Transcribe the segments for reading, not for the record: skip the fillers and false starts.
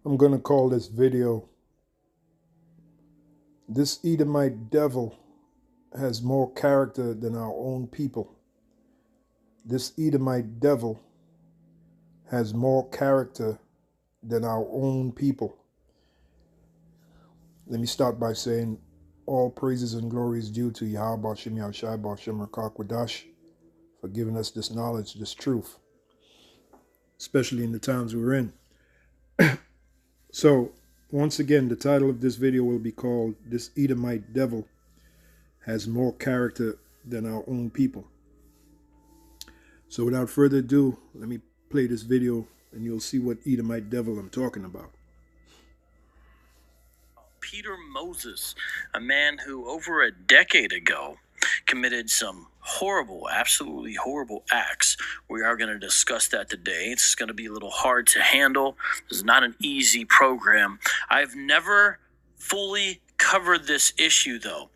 I'm going to call this video, "This Edomite devil has more character than our own people." This Edomite devil has more character than our own people. Let me start by saying all praises and glory is due to Yahweh Shem Yahushai B'Shem Rakakwadash for giving us this knowledge, this truth, especially in the times we're in. So, once again, the title of this video will be called, "This Edomite devil has more character than our own people." So without further ado, let me play this video and you'll see what Edomite devil I'm talking about. Peter Moses, a man who over a decade ago committed some horrible, absolutely horrible acts. We are going to discuss that today. It's going to be a little hard to handle. This is not an easy program. I've never fully covered this issue, though.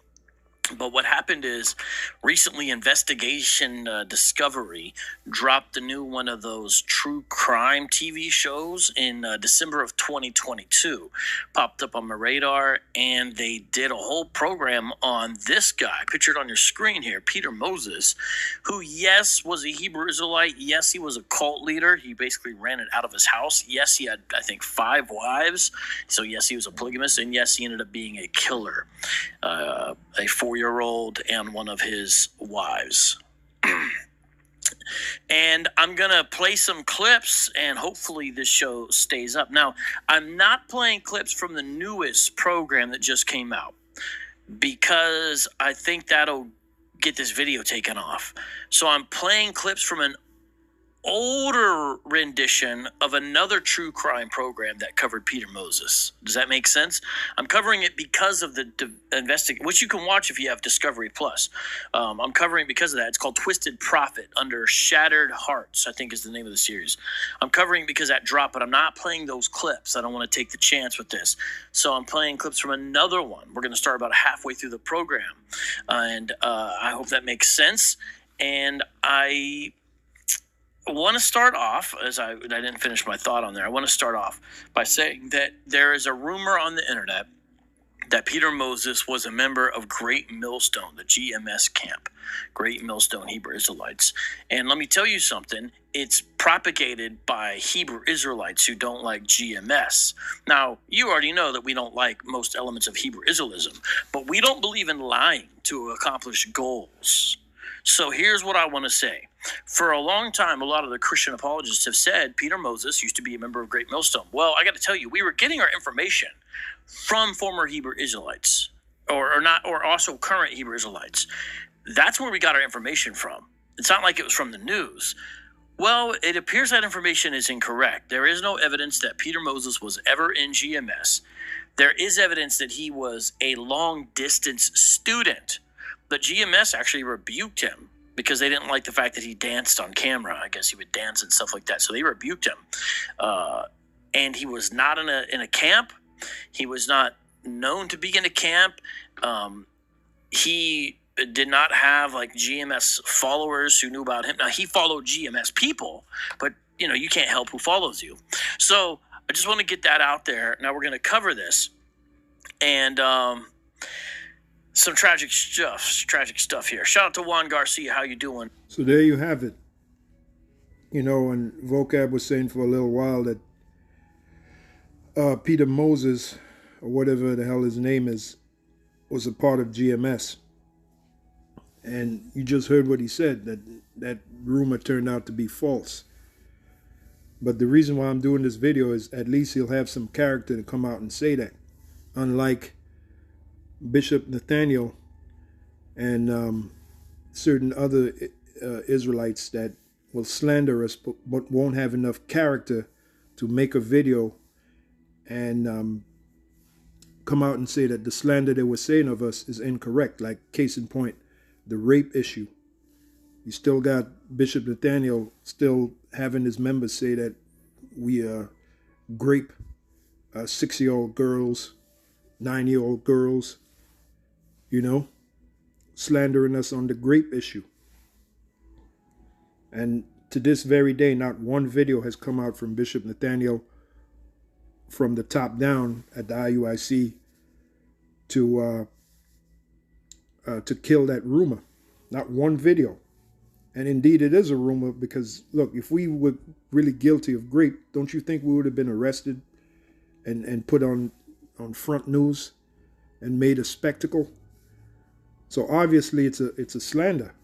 But what happened is recently Investigation Discovery dropped a new one of those true crime TV shows in December of 2022. Popped up on my radar, and they did a whole program on this guy, pictured on your screen here, Peter Moses, who, yes, was a Hebrew Israelite. Yes, he was a cult leader. He basically ran it out of his house. Yes, he had, I think, 5 wives. So, yes, he was a polygamist. And, yes, he ended up being a killer. A 4-year-old and one of his wives. And I'm going to play some clips, and hopefully this show stays up. Now, I'm not playing clips from the newest program that just came out because I think that'll get this video taken off. So I'm playing clips from an older rendition of another true crime program that covered Peter Moses. Does that make sense? I'm covering it because of the investigation, which you can watch if you have Discovery Plus. I'm covering it because of that. It's called Twisted Prophet under Shattered Hearts, I think is the name of the series. I'm covering it because that dropped, but I'm not playing those clips. I don't want to take the chance with this. So I'm playing clips from another one. We're going to start about halfway through the program. And I hope that makes sense. And I want to start off, as I didn't finish my thought on there, I want to start off by saying that there is a rumor on the internet that Peter Moses was a member of Great Millstone, the GMS camp, Great Millstone Hebrew Israelites. And let me tell you something, it's propagated by Hebrew Israelites who don't like GMS. Now, you already know that we don't like most elements of Hebrew Israelism, but we don't believe in lying to accomplish goals. So here's what I want to say. For a long time, a lot of the Christian apologists have said Peter Moses used to be a member of Great Millstone. Well, I got to tell you, we were getting our information from former Hebrew Israelites, or also current Hebrew Israelites. That's where we got our information from. It's not like it was from the news. Well, it appears that information is incorrect. There is no evidence that Peter Moses was ever in GMS. There is evidence that he was a long-distance student. But GMS actually rebuked him because they didn't like the fact that he danced on camera. I guess he would dance and stuff like that. So they rebuked him. And he was not in a camp. He was not known to be in a camp. He did not have like GMS followers who knew about him. Now, he followed GMS people, but you can't help who follows you. So I just want to get that out there. Now we're going to cover this. And some tragic stuff here. Shout out to Juan Garcia. How you doing? So there you have it. And Vocab was saying for a little while that Peter Moses, or whatever the hell his name is, was a part of GMS. And you just heard what he said, that rumor turned out to be false. But the reason why I'm doing this video is at least he'll have some character to come out and say that. Unlike Bishop Nathaniel and certain other Israelites that will slander us but won't have enough character to make a video and come out and say that the slander they were saying of us is incorrect. Like case in point, the rape issue. You still got Bishop Nathaniel still having his members say that we grape 6-year-old girls, 9-year-old girls, slandering us on the grape issue. And to this very day, not one video has come out from Bishop Nathaniel from the top down at the IUIC to kill that rumor. Not one video. And indeed, it is a rumor because, look, if we were really guilty of rape, don't you think we would have been arrested and put on front news and made a spectacle? So obviously, it's a slander,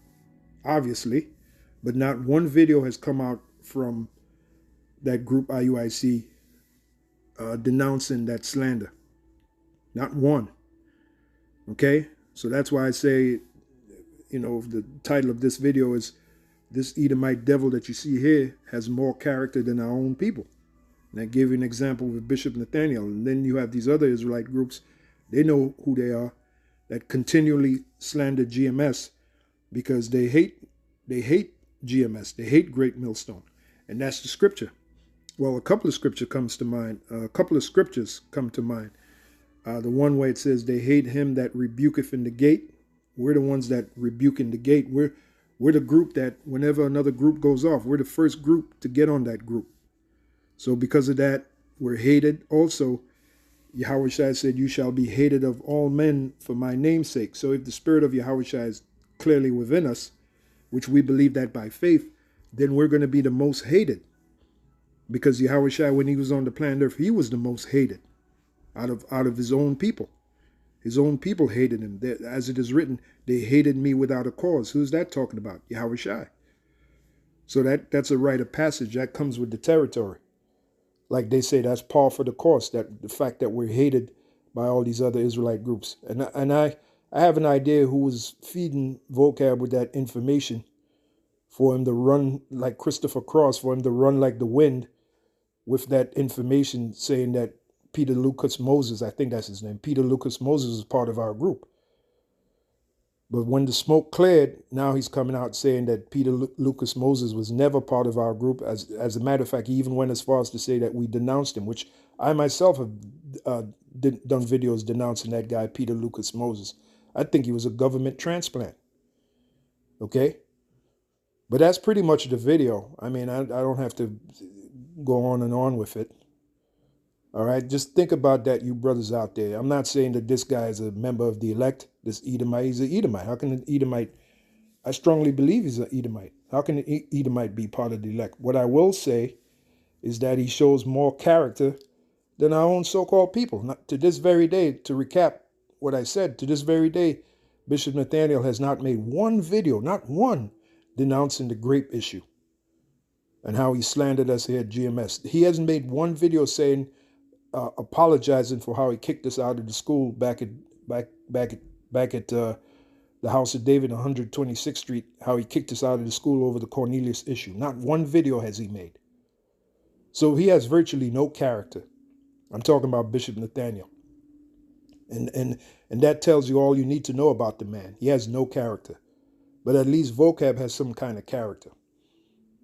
obviously, but not one video has come out from that group IUIC denouncing that slander. Not one. Okay, so that's why I say, the title of this video is "This Edomite Devil that you see here has more character than our own people." And I gave you an example with Bishop Nathaniel. And then you have these other Israelite groups. They know who they are, that continually slander GMS because they hate GMS. They hate Great Millstone. And that's the scripture. Well, a couple of scriptures come to mind. The one where it says they hate him that rebuketh in the gate. We're the ones that rebuke in the gate. We're the group that whenever another group goes off, we're the first group to get on that group. So because of that, we're hated. Also, Yahushua said, "You shall be hated of all men for my name's sake." So if the spirit of Yahushua is clearly within us, which we believe that by faith, then we're going to be the most hated. Because Yahushua, when he was on the planet Earth, he was the most hated out of his own people. His own people hated him. As it is written, they hated me without a cause. Who's that talking about? Yahushua. So that's a rite of passage. That comes with the territory. Like they say, that's par for the course, that the fact that we're hated by all these other Israelite groups. And I have an idea who was feeding Vocab with that information for him to run like Christopher Cross, for him to run like the wind with that information saying that Peter Lucas Moses, I think that's his name, Peter Lucas Moses is part of our group. But when the smoke cleared, now he's coming out saying that Peter Lucas Moses was never part of our group. As a matter of fact, he even went as far as to say that we denounced him, which I myself have done videos denouncing that guy, Peter Lucas Moses. I think he was a government transplant. Okay? But that's pretty much the video. I mean, I don't have to go on and on with it. All right, just think about that, you brothers out there. I'm not saying that this guy is a member of the elect, this Edomite. He's an Edomite. How can an Edomite, I strongly believe he's an Edomite. How can an Edomite be part of the elect? What I will say is that he shows more character than our own so-called people. Not, to this very day, to recap what I said, to this very day, Bishop Nathaniel has not made one video, not one, denouncing the grape issue and how he slandered us here at GMS. He hasn't made one video saying, apologizing for how he kicked us out of the school back at the House of David, 126th Street, how he kicked us out of the school over the Cornelius issue. Not one video has he made. So he has virtually no character. I'm talking about Bishop Nathaniel. And that tells you all you need to know about the man. He has no character. But at least Vocab has some kind of character.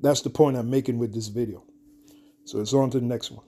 That's the point I'm making with this video. So it's on to the next one.